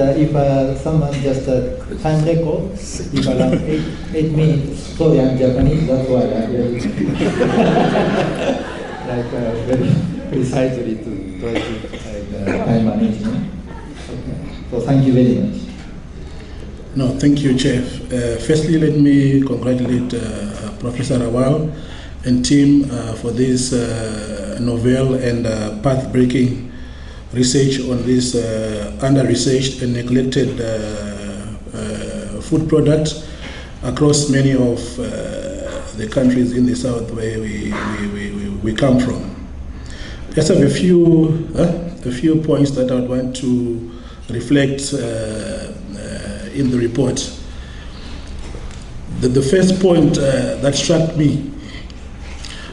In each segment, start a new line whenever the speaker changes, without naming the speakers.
If someone just time record, if around 8 minutes, sorry, I'm Japanese, that's why I like very precisely to try to time management. Okay. So thank you very much.
No, thank you, Chef. Firstly, let me congratulate Professor Rawal and team for this novel and path-breaking research on this under-researched and neglected food products across many of the countries in the south where we come from. Just have a few points that I would want to reflect in the report. The first point that struck me,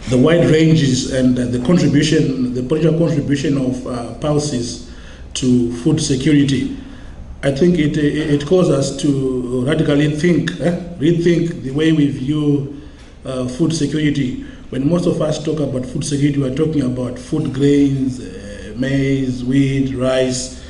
the wide ranges and the potential contribution of policies to food security. I think it calls us to radically rethink the way we view food security. When most of us talk about food security, we're talking about food grains, maize, wheat, rice,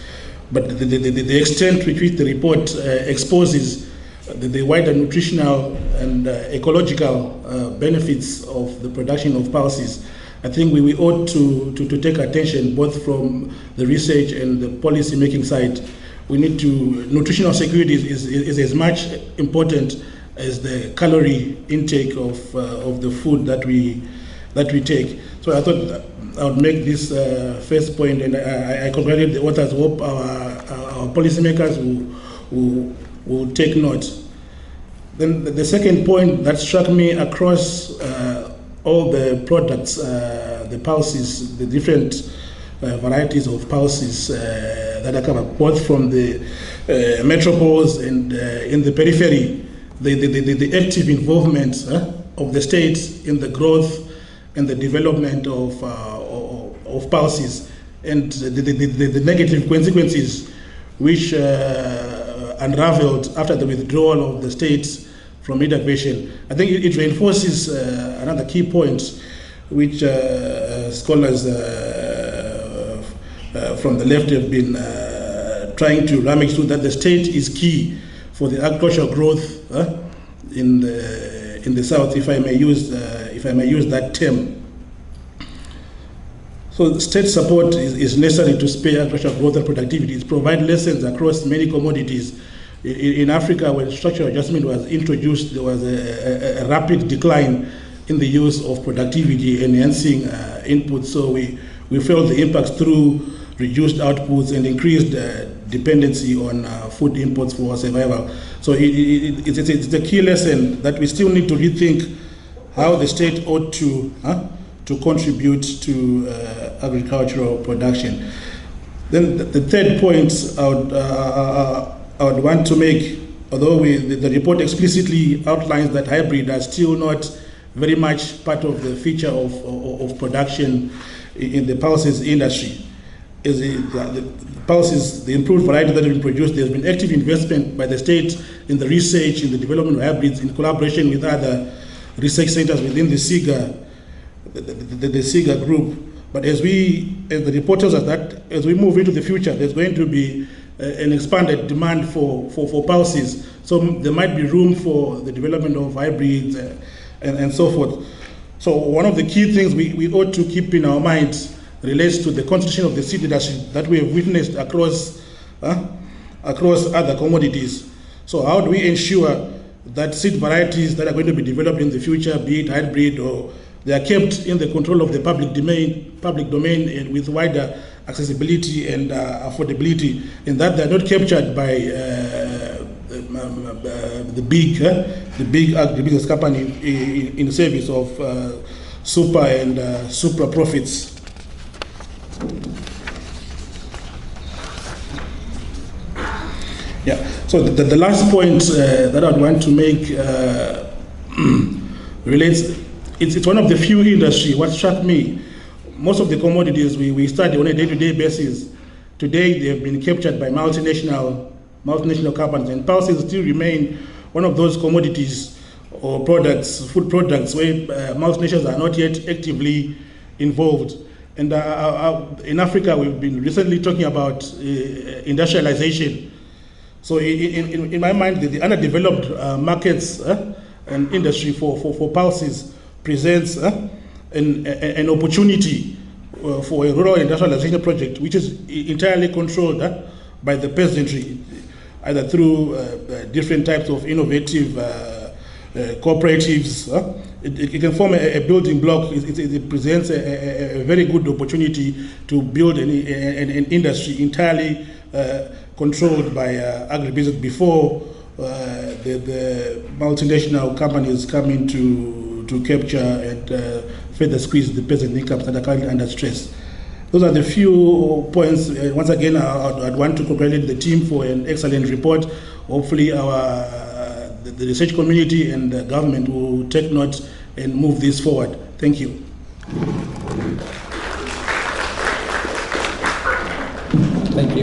but the extent to which the report exposes the wider nutritional and ecological benefits of the production of pulses, I think we ought to take attention both from the research and the policy making side. We need to, nutritional security is as much important as the calorie intake of the food that we take. So I thought I would make this first point, and I congratulate the authors. Hope our policymakers will take note. Then the second point that struck me across all the products, the pulses, the different varieties of pulses that are covered, both from the metropoles and in the periphery, the active involvement of the state in the growth and the development of pulses, and the negative consequences which unraveled after the withdrawal of the states from intervention. I think it reinforces another key point which scholars from the left have been trying to rummage through, that the state is key for the agricultural growth in the south, if I may use that term. So state support is necessary to spur agricultural growth and productivity. It provides lessons across many commodities. In Africa, when structural adjustment was introduced, there was a rapid decline in the use of productivity enhancing inputs. So we felt the impacts through reduced outputs and increased dependency on food inputs for survival. So it's a key lesson that we still need to rethink how the state ought to contribute to agricultural production. Then the third point I would want to make, although the report explicitly outlines that hybrids are still not very much part of the feature of production in the pulses industry, is the pulses, the improved variety that have been produced. There's been active investment by the state in the research, in the development of hybrids, in collaboration with other research centers within the SIGA, the SIGA group. But as the report tells us that as we move into the future, there's going to be an expanded demand for pulses. So there might be room for the development of hybrids and so forth. So one of the key things we ought to keep in our minds relates to the concentration of the seed industry that we have witnessed across other commodities. So how do we ensure that seed varieties that are going to be developed in the future, be it hybrid, or they are kept in the control of the public domain and with wider accessibility and affordability, and that they're not captured by the big agribusiness company in service of super and supra profits. Yeah. So the last point that I'd want to make relates. It's one of the few industry. What struck me, most of the commodities we study on a day-to-day basis, today they have been captured by multinational companies, and pulses still remain one of those commodities or products, food products, where multinations are not yet actively involved. And in Africa, we've been recently talking about industrialization So in my mind, the underdeveloped markets and industry for pulses presents an opportunity for a rural industrialization project, which is entirely controlled by the peasantry, either through different types of innovative cooperatives. It can form a building block. It presents a very good opportunity to build an industry entirely controlled by agribusiness before the multinational companies come in to capture and further squeeze the peasant incomes that are currently under stress. Those are the few points. Once again, I'd want to congratulate the team for an excellent report. Hopefully the research community and the government will take note and move this forward. Thank you.
Thank you.